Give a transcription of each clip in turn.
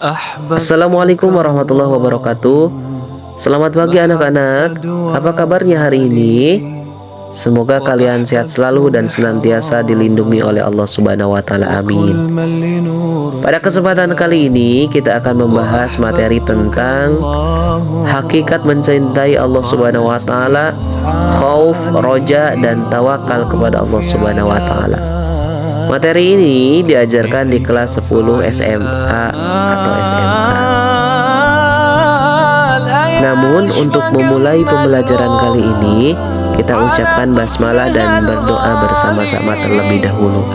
Assalamualaikum warahmatullahi wabarakatuh. Selamat pagi anak-anak. Apa kabarnya hari ini? Semoga kalian sehat selalu dan senantiasa dilindungi oleh Allah Subhanahu wa taala. Amin. Pada kesempatan kali ini kita akan membahas materi tentang hakikat mencintai Allah Subhanahu wa taala, khauf, roja dan tawakal kepada Allah Subhanahu wa taala. Materi ini diajarkan di kelas 10 SMA atau SMK. Namun untuk memulai pembelajaran kali ini, kita ucapkan basmalah dan berdoa bersama-sama terlebih dahulu.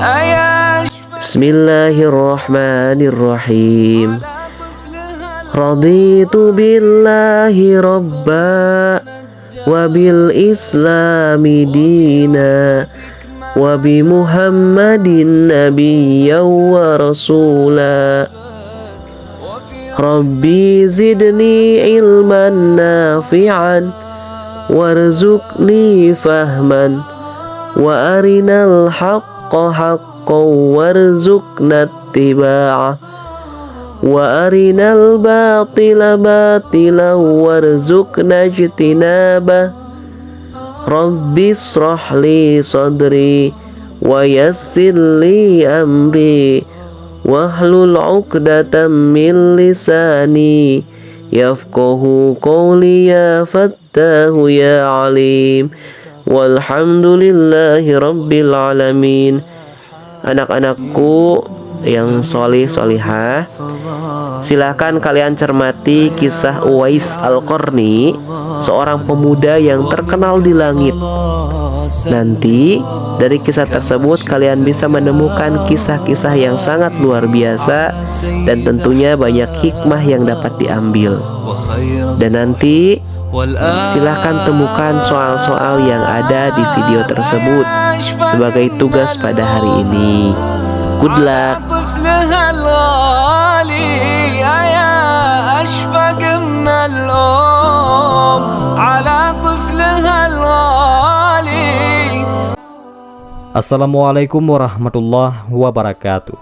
Bismillahirrahmanirrahim. Raditu billahi rabba wa bil islami dina wa bi Muhammadin nabiyyan wa rasula. Rabbi zidni ilman nafi'an warzuqni fahman wa arinal haqqa haqqan warzuqna ittiba'ah wa arinal batila batilan warzuqna ijtinabah. Rabbi israh li sadri wa yassir li amri wahlul 'uqdatam min lisani yafqahu qawli ya fattahu ya alim. Walhamdulillahi rabbil alamin. Anak-anakku yang solih solihah, silakan kalian cermati kisah Uwais Al-Qarni, seorang pemuda yang terkenal di langit. Nanti dari kisah tersebut kalian bisa menemukan kisah-kisah yang sangat luar biasa dan tentunya banyak hikmah yang dapat diambil. Dan nanti silahkan temukan soal-soal yang ada di video tersebut sebagai tugas pada hari ini. Good luck. Assalamualaikum warahmatullahi wabarakatuh.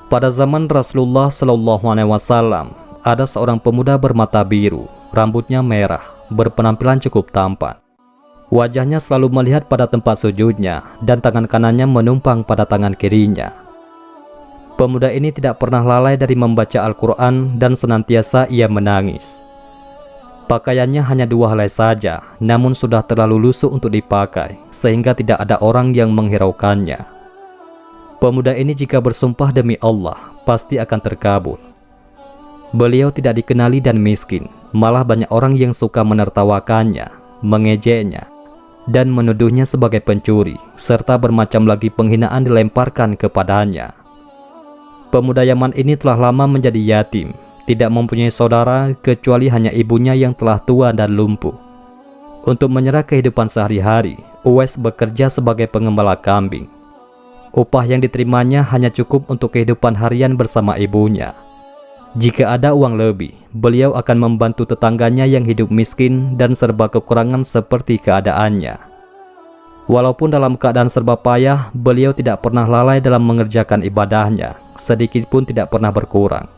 Pada zaman Rasulullah Shallallahu Alaihi Wasallam, ada seorang pemuda bermata biru, rambutnya merah, berpenampilan cukup tampan. Wajahnya selalu melihat pada tempat sujudnya dan tangan kanannya menumpang pada tangan kirinya. Pemuda ini tidak pernah lalai dari membaca Al-Quran dan senantiasa ia menangis. Pakaiannya hanya 2 helai saja, namun sudah terlalu lusuh untuk dipakai, sehingga tidak ada orang yang menghiraukannya. Pemuda ini jika bersumpah demi Allah, pasti akan terkabul. Beliau tidak dikenali dan miskin, malah banyak orang yang suka menertawakannya, mengejeknya, dan menuduhnya sebagai pencuri, serta bermacam lagi penghinaan dilemparkan kepadanya. Pemuda Yaman ini telah lama menjadi yatim, tidak mempunyai saudara kecuali hanya ibunya yang telah tua dan lumpuh. Untuk menyerah kehidupan sehari-hari, Uwais bekerja sebagai pengembala kambing. Upah yang diterimanya hanya cukup untuk kehidupan harian bersama ibunya. Jika ada uang lebih, beliau akan membantu tetangganya yang hidup miskin dan serba kekurangan seperti keadaannya. Walaupun dalam keadaan serba payah, beliau tidak pernah lalai dalam mengerjakan ibadahnya, sedikit pun tidak pernah berkurang.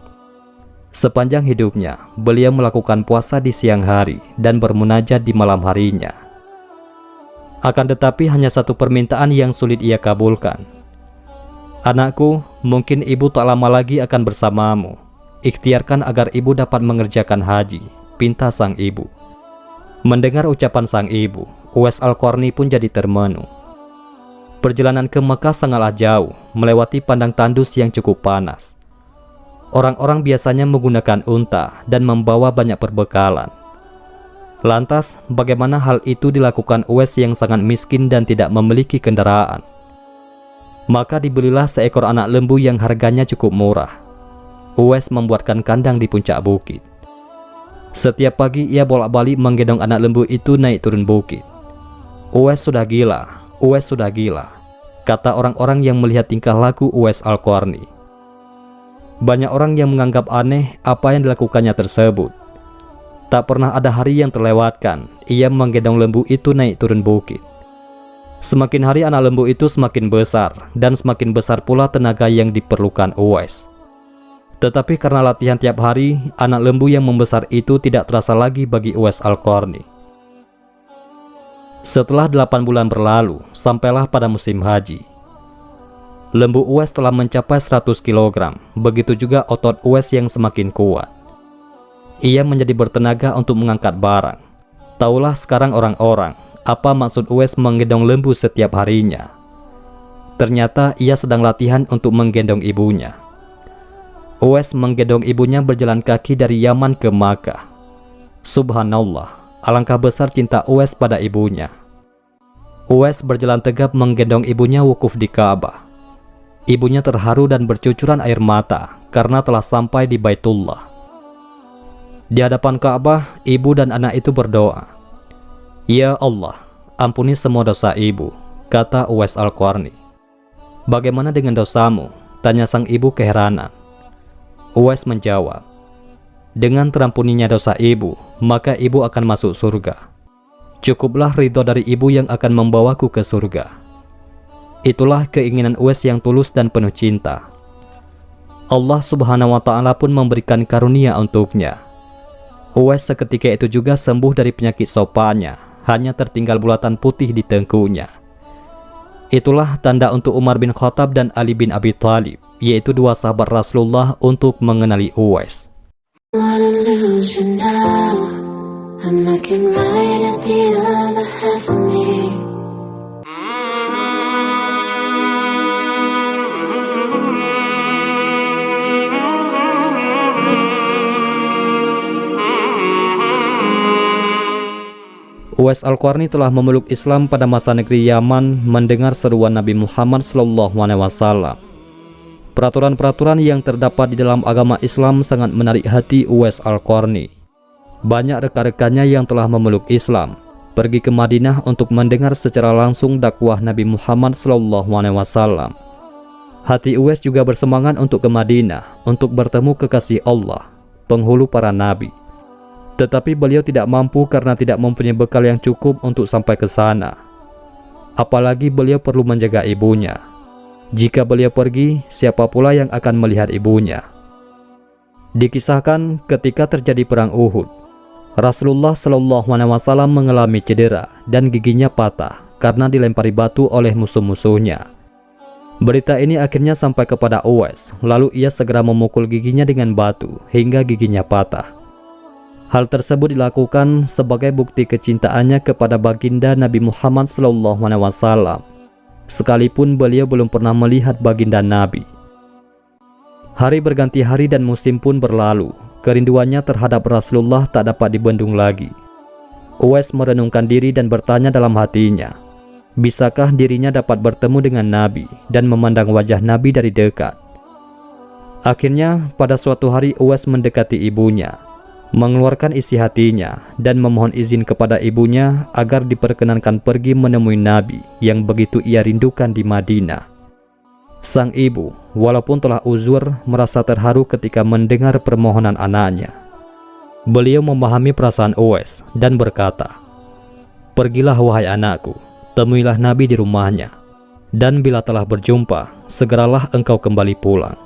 Sepanjang hidupnya, beliau melakukan puasa di siang hari dan bermunajat di malam harinya. Akan tetapi hanya satu permintaan yang sulit ia kabulkan. Anakku, mungkin ibu tak lama lagi akan bersamamu. Ikhtiarkan agar ibu dapat mengerjakan haji, pinta sang ibu. Mendengar ucapan sang ibu, Uwais Al-Qarni pun jadi termenung. Perjalanan ke Mekah sangatlah jauh, melewati padang tandus yang cukup panas. Orang-orang biasanya menggunakan unta dan membawa banyak perbekalan. Lantas, bagaimana hal itu dilakukan Uwais yang sangat miskin dan tidak memiliki kendaraan? Maka dibelilah seekor anak lembu yang harganya cukup murah. Uwais membuatkan kandang di puncak bukit. Setiap pagi ia bolak-balik menggendong anak lembu itu naik turun bukit. Uwais sudah gila, Uwais sudah gila, kata orang-orang yang melihat tingkah laku Uwais Al-Qarni. Banyak orang yang menganggap aneh apa yang dilakukannya tersebut. Tak pernah ada hari yang terlewatkan ia menggendong lembu itu naik turun bukit. Semakin hari anak lembu itu semakin besar dan semakin besar pula tenaga yang diperlukan Uwais. Tetapi karena latihan tiap hari, anak lembu yang membesar itu tidak terasa lagi bagi Uwais Al-Qarni. Setelah 8 bulan berlalu, sampailah pada musim haji. Lembu Uwais telah mencapai 100 kg, begitu juga otot Uwais yang semakin kuat. Ia menjadi bertenaga untuk mengangkat barang. Taulah sekarang orang-orang, apa maksud Uwais menggendong lembu setiap harinya. Ternyata ia sedang latihan untuk menggendong ibunya. Uwais menggendong ibunya berjalan kaki dari Yaman ke Makkah. Subhanallah, alangkah besar cinta Uwais pada ibunya. Uwais berjalan tegap menggendong ibunya wukuf di Ka'bah. Ibunya terharu dan bercucuran air mata karena telah sampai di Baitullah. Di hadapan Ka'bah, ibu dan anak itu berdoa, "Ya Allah, ampuni semua dosa ibu," kata Uwais Al-Qarni. "Bagaimana dengan dosamu?" tanya sang ibu keheranan. Uwais menjawab, "Dengan terampuninya dosa ibu, maka ibu akan masuk surga. Cukuplah ridho dari ibu yang akan membawaku ke surga." Itulah keinginan Uwais yang tulus dan penuh cinta. Allah Subhanahu wa Ta'ala pun memberikan karunia untuknya. Uwais seketika itu juga sembuh dari penyakit sopanya, hanya tertinggal bulatan putih di tengkunya. Itulah tanda untuk Umar bin Khattab dan Ali bin Abi Thalib, yaitu dua sahabat Rasulullah, untuk mengenali Uwais. Uwais Al-Qarni telah memeluk Islam pada masa negeri Yaman mendengar seruan Nabi Muhammad SAW. Peraturan-peraturan yang terdapat di dalam agama Islam sangat menarik hati Uwais Al-Qarni. Banyak rekan-rekannya yang telah memeluk Islam pergi ke Madinah untuk mendengar secara langsung dakwah Nabi Muhammad SAW. Hati Uwais juga bersemangat untuk ke Madinah untuk bertemu kekasih Allah, penghulu para nabi. Tetapi beliau tidak mampu karena tidak mempunyai bekal yang cukup untuk sampai ke sana. Apalagi beliau perlu menjaga ibunya. Jika beliau pergi, siapa pula yang akan melihat ibunya? Dikisahkan ketika terjadi perang Uhud, Rasulullah SAW mengalami cedera dan giginya patah karena dilempari batu oleh musuh-musuhnya. Berita ini akhirnya sampai kepada Uwais, lalu ia segera memukul giginya dengan batu hingga giginya patah. Hal tersebut dilakukan sebagai bukti kecintaannya kepada baginda Nabi Muhammad SAW, sekalipun beliau belum pernah melihat baginda Nabi. Hari berganti hari dan musim pun berlalu. Kerinduannya terhadap Rasulullah tak dapat dibendung lagi. Uwais merenungkan diri dan bertanya dalam hatinya, bisakah dirinya dapat bertemu dengan Nabi dan memandang wajah Nabi dari dekat? Akhirnya pada suatu hari Uwais mendekati ibunya, mengeluarkan isi hatinya dan memohon izin kepada ibunya agar diperkenankan pergi menemui Nabi yang begitu ia rindukan di Madinah. Sang ibu, walaupun telah uzur, merasa terharu ketika mendengar permohonan anaknya. Beliau memahami perasaan Uwais dan berkata, "Pergilah wahai anakku, temuilah Nabi di rumahnya, dan bila telah berjumpa, segeralah engkau kembali pulang."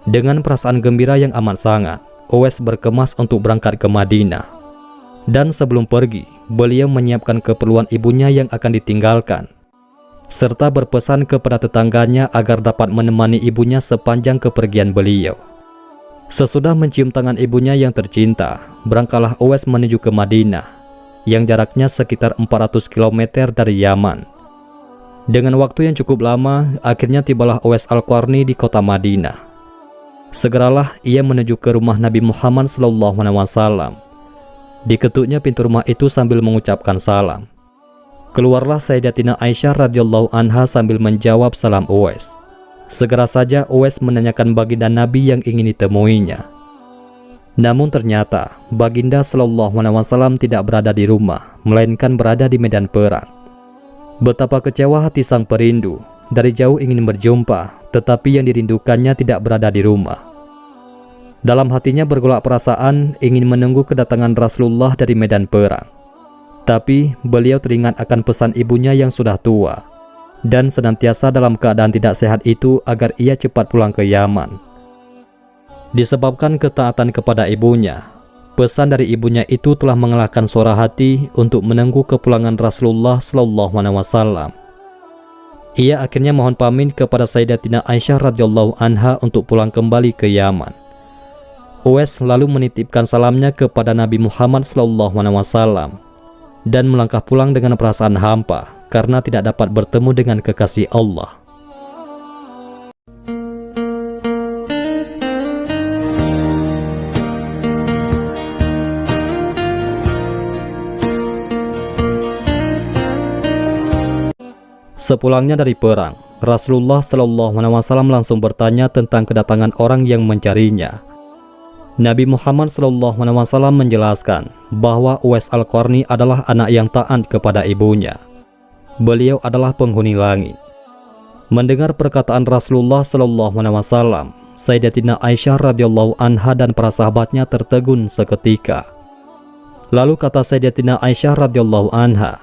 Dengan perasaan gembira yang amat sangat, Uwais berkemas untuk berangkat ke Madinah. Dan sebelum pergi, beliau menyiapkan keperluan ibunya yang akan ditinggalkan, serta berpesan kepada tetangganya agar dapat menemani ibunya sepanjang kepergian beliau. Sesudah mencium tangan ibunya yang tercinta, berangkatlah Uwais menuju ke Madinah, yang jaraknya sekitar 400 km dari Yaman. Dengan waktu yang cukup lama, akhirnya tibalah Uwais Al-Qarni di kota Madinah. Segeralah ia menuju ke rumah Nabi Muhammad SAW. Diketuknya pintu rumah itu sambil mengucapkan salam. Keluarlah Sayyidatina Aisyah radhiyallahu anha sambil menjawab salam Uwais. Segera saja Uwais menanyakan baginda Nabi yang ingin ditemuinya. Namun ternyata baginda SAW tidak berada di rumah, melainkan berada di medan perang. Betapa kecewa hati sang perindu, dari jauh ingin berjumpa, tetapi yang dirindukannya tidak berada di rumah. Dalam hatinya bergolak perasaan ingin menunggu kedatangan Rasulullah dari medan perang. Tapi beliau teringat akan pesan ibunya yang sudah tua dan senantiasa dalam keadaan tidak sehat itu agar ia cepat pulang ke Yaman. Disebabkan ketaatan kepada ibunya, pesan dari ibunya itu telah mengalahkan suara hati untuk menunggu kepulangan Rasulullah SAW. Ia akhirnya mohon pamit kepada Sayyidatina Aisyah radhiyallahu anha untuk pulang kembali ke Yaman. Uwais lalu menitipkan salamnya kepada Nabi Muhammad SAW dan melangkah pulang dengan perasaan hampa karena tidak dapat bertemu dengan kekasih Allah. Sepulangnya dari perang, Rasulullah SAW langsung bertanya tentang kedatangan orang yang mencarinya. Nabi Muhammad SAW menjelaskan bahwa Uwais Al-Qarni adalah anak yang taat kepada ibunya. Beliau adalah penghuni langit. Mendengar perkataan Rasulullah SAW, Sayyidatina Aisyah radhiyallahu anha dan para sahabatnya tertegun seketika. Lalu kata Sayyidatina Aisyah radhiyallahu anha,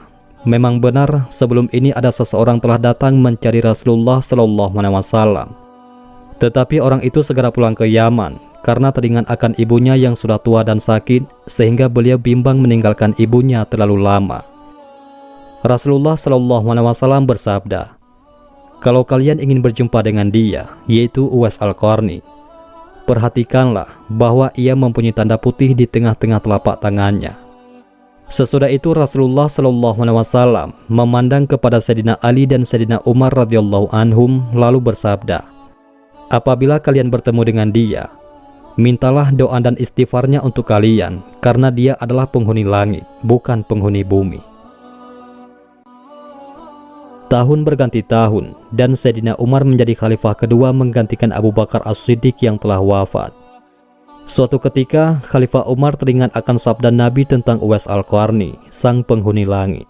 memang benar sebelum ini ada seseorang telah datang mencari Rasulullah SAW. Tetapi orang itu segera pulang ke Yaman karena teringat akan ibunya yang sudah tua dan sakit, sehingga beliau bimbang meninggalkan ibunya terlalu lama. Rasulullah SAW bersabda, kalau kalian ingin berjumpa dengan dia, yaitu Uwais Al-Qarni, perhatikanlah bahwa ia mempunyai tanda putih di tengah-tengah telapak tangannya. Sesudah itu Rasulullah SAW memandang kepada Sayyidina Ali dan Sayyidina Umar radhiyallahu anhum lalu bersabda, apabila kalian bertemu dengan dia, mintalah doa dan istighfarnya untuk kalian, karena dia adalah penghuni langit, bukan penghuni bumi. Tahun berganti tahun, dan Sayyidina Umar menjadi khalifah kedua menggantikan Abu Bakar As-Siddiq yang telah wafat. Suatu ketika, Khalifah Umar teringat akan sabda Nabi tentang Uwais Al-Qarni, sang penghuni langit.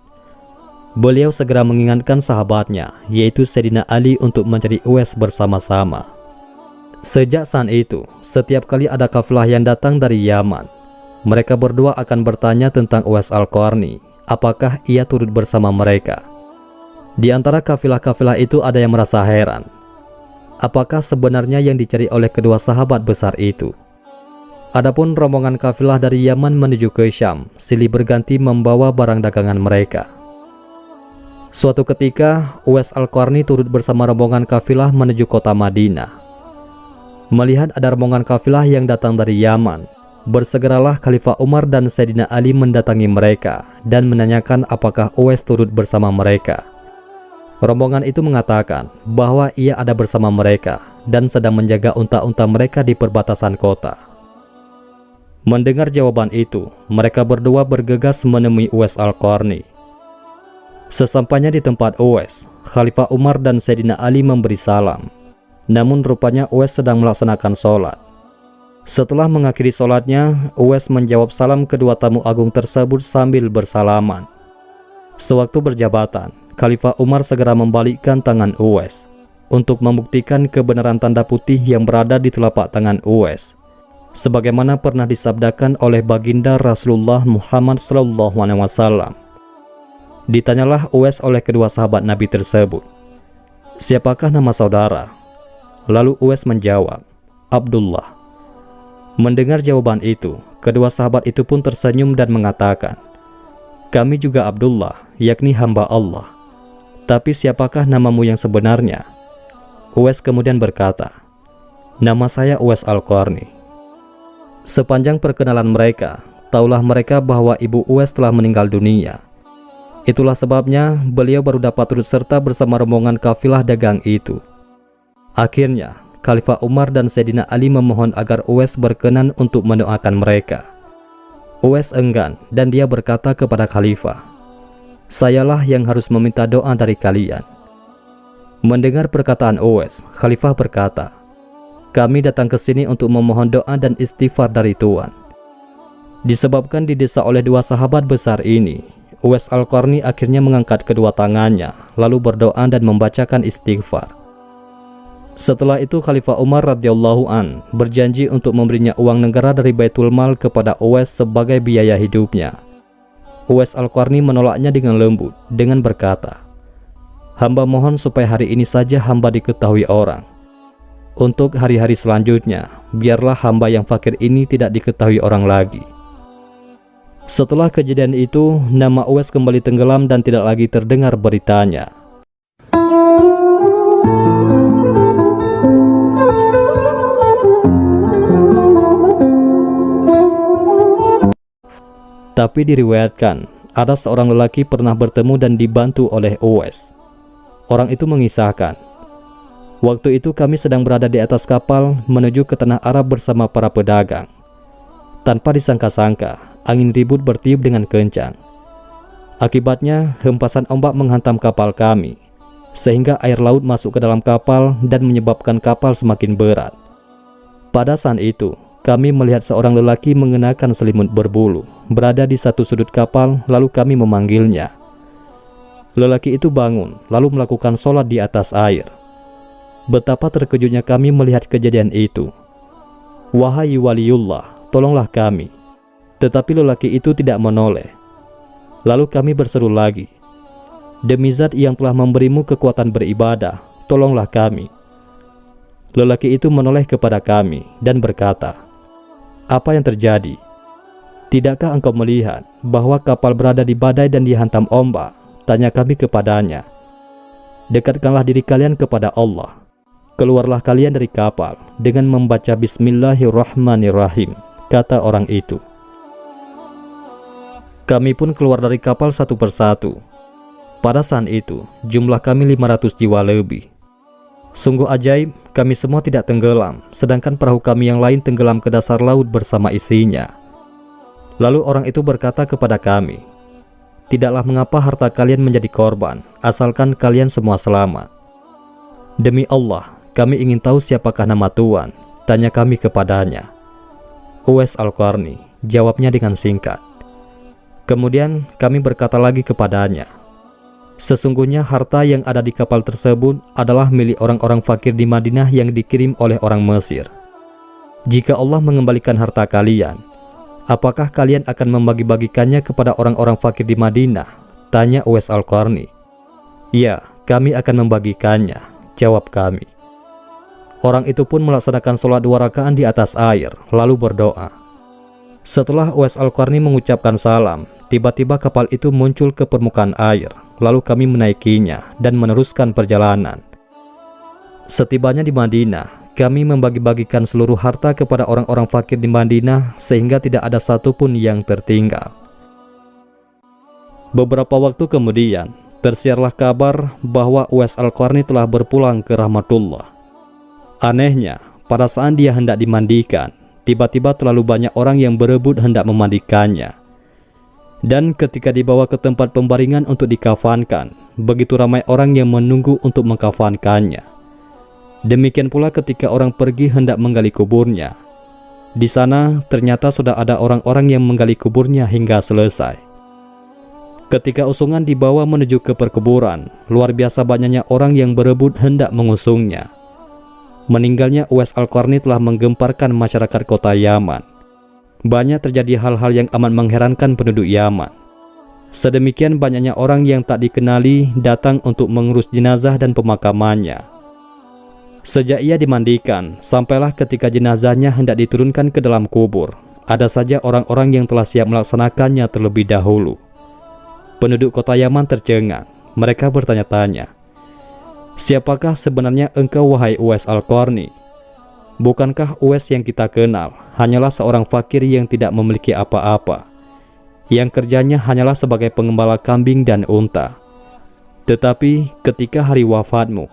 Beliau segera mengingatkan sahabatnya, yaitu Sayyidina Ali, untuk mencari Uwais bersama-sama. Sejak saat itu, setiap kali ada kafilah yang datang dari Yaman, mereka berdua akan bertanya tentang Uwais Al-Qarni, apakah ia turut bersama mereka. Di antara kafilah-kafilah itu ada yang merasa heran, apakah sebenarnya yang dicari oleh kedua sahabat besar itu. Adapun rombongan kafilah dari Yaman menuju ke Syam, silih berganti membawa barang dagangan mereka. Suatu ketika, Uwais Al-Qarni turut bersama rombongan kafilah menuju kota Madinah. Melihat ada rombongan kafilah yang datang dari Yaman, bersegeralah Khalifah Umar dan Sayyidina Ali mendatangi mereka dan menanyakan apakah Uwais turut bersama mereka. Rombongan itu mengatakan bahwa ia ada bersama mereka dan sedang menjaga unta-unta mereka di perbatasan kota. Mendengar jawaban itu, mereka berdua bergegas menemui Uwais Al-Qarni. Sesampainya di tempat Uwais, Khalifah Umar dan Sayyidina Ali memberi salam. Namun rupanya Uwais sedang melaksanakan sholat. Setelah mengakhiri sholatnya, Uwais menjawab salam kedua tamu agung tersebut sambil bersalaman. Sewaktu berjabatan, Khalifah Umar segera membalikkan tangan Uwais untuk membuktikan kebenaran tanda putih yang berada di telapak tangan Uwais, sebagaimana pernah disabdakan oleh baginda Rasulullah Muhammad SAW. Ditanyalah Uwais oleh kedua sahabat Nabi tersebut, siapakah nama saudara? Lalu Uwais menjawab, Abdullah. Mendengar jawaban itu, kedua sahabat itu pun tersenyum dan mengatakan, kami juga Abdullah, yakni hamba Allah. Tapi siapakah namamu yang sebenarnya? Uwais kemudian berkata, nama saya Uwais Al-Qarni. Sepanjang perkenalan mereka, taulah mereka bahwa ibu Uwais telah meninggal dunia. Itulah sebabnya beliau baru dapat turut serta bersama rombongan kafilah dagang itu. Akhirnya, Khalifah Umar dan Sayyidina Ali memohon agar Uwais berkenan untuk mendoakan mereka. Uwais enggan dan dia berkata kepada Khalifah, sayalah yang harus meminta doa dari kalian. Mendengar perkataan Uwais, Khalifah berkata, kami datang ke sini untuk memohon doa dan istighfar dari Tuhan. Disebabkan didesak oleh dua sahabat besar ini, Uwais Al-Qarni akhirnya mengangkat kedua tangannya, lalu berdoa dan membacakan istighfar. Setelah itu Khalifah Umar radhiyallahu an berjanji untuk memberinya uang negara dari Baitul Mal kepada Uwais sebagai biaya hidupnya. Uwais Al-Qarni menolaknya dengan lembut dengan berkata, hamba mohon supaya hari ini saja hamba diketahui orang. Untuk hari-hari selanjutnya, biarlah hamba yang fakir ini tidak diketahui orang lagi. Setelah kejadian itu, nama Uwais kembali tenggelam dan tidak lagi terdengar beritanya. Tapi diriwayatkan, ada seorang lelaki pernah bertemu dan dibantu oleh Uwais. Orang itu mengisahkan, waktu itu kami sedang berada di atas kapal menuju ke tanah Arab bersama para pedagang. Tanpa disangka-sangka, angin ribut bertiup dengan kencang. Akibatnya, hempasan ombak menghantam kapal kami, sehingga air laut masuk ke dalam kapal dan menyebabkan kapal semakin berat. Pada saat itu, kami melihat seorang lelaki mengenakan selimut berbulu, berada di satu sudut kapal, lalu kami memanggilnya. Lelaki itu bangun, lalu melakukan sholat di atas air. Betapa terkejutnya kami melihat kejadian itu. Wahai waliullah, tolonglah kami. Tetapi lelaki itu tidak menoleh. Lalu kami berseru lagi, demi zat yang telah memberimu kekuatan beribadah, tolonglah kami. Lelaki itu menoleh kepada kami dan berkata, apa yang terjadi? Tidakkah engkau melihat bahwa kapal berada di badai dan dihantam ombak? Tanya kami kepadanya. Dekatkanlah diri kalian kepada Allah. Keluarlah kalian dari kapal dengan membaca Bismillahirrahmanirrahim, kata orang itu. Kami pun keluar dari kapal satu persatu. Pada saat itu, jumlah kami 500 jiwa lebih. Sungguh ajaib, kami semua tidak tenggelam, sedangkan perahu kami yang lain tenggelam ke dasar laut bersama isinya. Lalu orang itu berkata kepada kami, tidaklah mengapa harta kalian menjadi korban, asalkan kalian semua selamat. Demi Allah, kami ingin tahu siapakah nama Tuan, tanya kami kepadanya. Uwais Al-Qarni, jawabnya dengan singkat. Kemudian kami berkata lagi kepadanya, sesungguhnya harta yang ada di kapal tersebut adalah milik orang-orang fakir di Madinah yang dikirim oleh orang Mesir. Jika Allah mengembalikan harta kalian, apakah kalian akan membagi-bagikannya kepada orang-orang fakir di Madinah? Tanya Uwais Al-Qarni. Ya, kami akan membagikannya, jawab kami. Orang itu pun melaksanakan sholat 2 rakaat di atas air, lalu berdoa. Setelah Uwais Al-Qarni mengucapkan salam, tiba-tiba kapal itu muncul ke permukaan air, lalu kami menaikinya dan meneruskan perjalanan. Setibanya di Madinah, kami membagi-bagikan seluruh harta kepada orang-orang fakir di Madinah sehingga tidak ada satupun yang tertinggal. Beberapa waktu kemudian, tersiarlah kabar bahwa Uwais Al-Qarni telah berpulang ke rahmatullah. Anehnya, pada saat dia hendak dimandikan, tiba-tiba terlalu banyak orang yang berebut hendak memandikannya. Dan ketika dibawa ke tempat pembaringan untuk dikafankan, begitu ramai orang yang menunggu untuk mengkafankannya. Demikian pula ketika orang pergi hendak menggali kuburnya. Di sana ternyata sudah ada orang-orang yang menggali kuburnya hingga selesai. Ketika usungan dibawa menuju ke perkuburan, luar biasa banyaknya orang yang berebut hendak mengusungnya. Meninggalnya Uwais Al-Qarni telah menggemparkan masyarakat kota Yaman. Banyak terjadi hal-hal yang amat mengherankan penduduk Yaman. Sedemikian banyaknya orang yang tak dikenali datang untuk mengurus jenazah dan pemakamannya. Sejak ia dimandikan, sampailah ketika jenazahnya hendak diturunkan ke dalam kubur, ada saja orang-orang yang telah siap melaksanakannya terlebih dahulu. Penduduk kota Yaman tercengang. Mereka bertanya-tanya, siapakah sebenarnya engkau wahai Uwais Al-Qarni? Bukankah Uwais yang kita kenal hanyalah seorang fakir yang tidak memiliki apa-apa, yang kerjanya hanyalah sebagai pengembala kambing dan unta? Tetapi ketika hari wafatmu,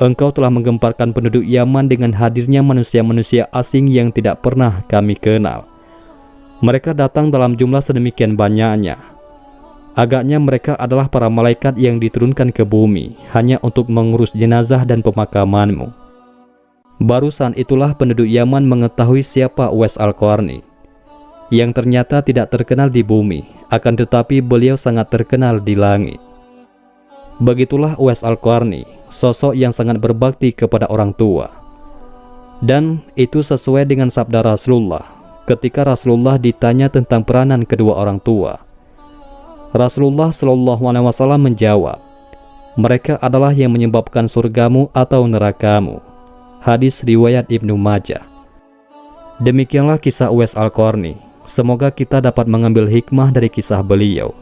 engkau telah menggemparkan penduduk Yaman dengan hadirnya manusia-manusia asing yang tidak pernah kami kenal. Mereka datang dalam jumlah sedemikian banyaknya. Agaknya mereka adalah para malaikat yang diturunkan ke bumi hanya untuk mengurus jenazah dan pemakamanmu. Baru saat itulah penduduk Yaman mengetahui siapa Uwais Al-Qarni, yang ternyata tidak terkenal di bumi, akan tetapi beliau sangat terkenal di langit. Begitulah Uwais Al-Qarni, sosok yang sangat berbakti kepada orang tua. Dan itu sesuai dengan sabda Rasulullah ketika Rasulullah ditanya tentang peranan kedua orang tua. Rasulullah SAW menjawab, mereka adalah yang menyebabkan surgamu atau nerakamu. Hadis riwayat Ibnu Majah. Demikianlah kisah Uwais Al-Qarni. Semoga kita dapat mengambil hikmah dari kisah beliau.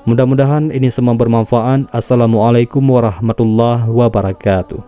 Mudah-mudahan ini semua bermanfaat. Assalamualaikum warahmatullahi wabarakatuh.